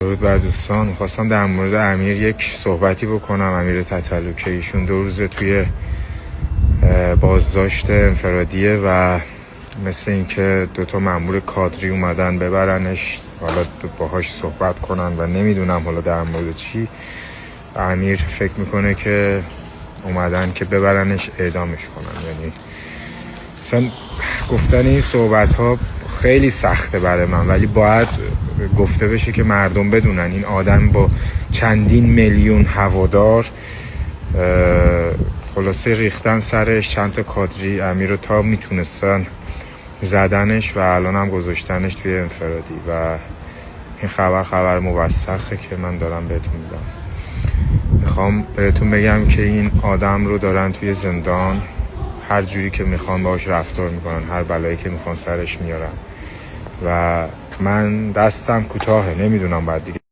درود بر دوستان. میخواستم در مورد امیر یک صحبتی بکنم. امیر تتلو که ایشون 2 روزه توی بازداشت انفرادیه و مثل اینکه 2 مأمور کادری اومدن ببرنش، حالا باهاش صحبت کنن و نمیدونم حالا در مورد چی. امیر فکر میکنه که اومدن که ببرنش اعدامش کنن. یعنی مثلا گفتن این صحبت ها خیلی سخته برای من، ولی باید گفته بشه که مردم بدونن این آدم با چندین میلیون هوادار خلاصه ریختن سرش. چند تا کادری امیر رو تا میتونستن زدنش و الان هم گذاشتنش توی انفرادی و این خبر موثقه که من دارم بهتون میدم. میخوام بهتون بگم که این آدم رو دارن توی زندان، هر جوری که میخوان باهاش رفتار میکنن، هر بلایی که میخوان سرش میارن و من دستم کوتاهه، نمیدونم بعد دیگه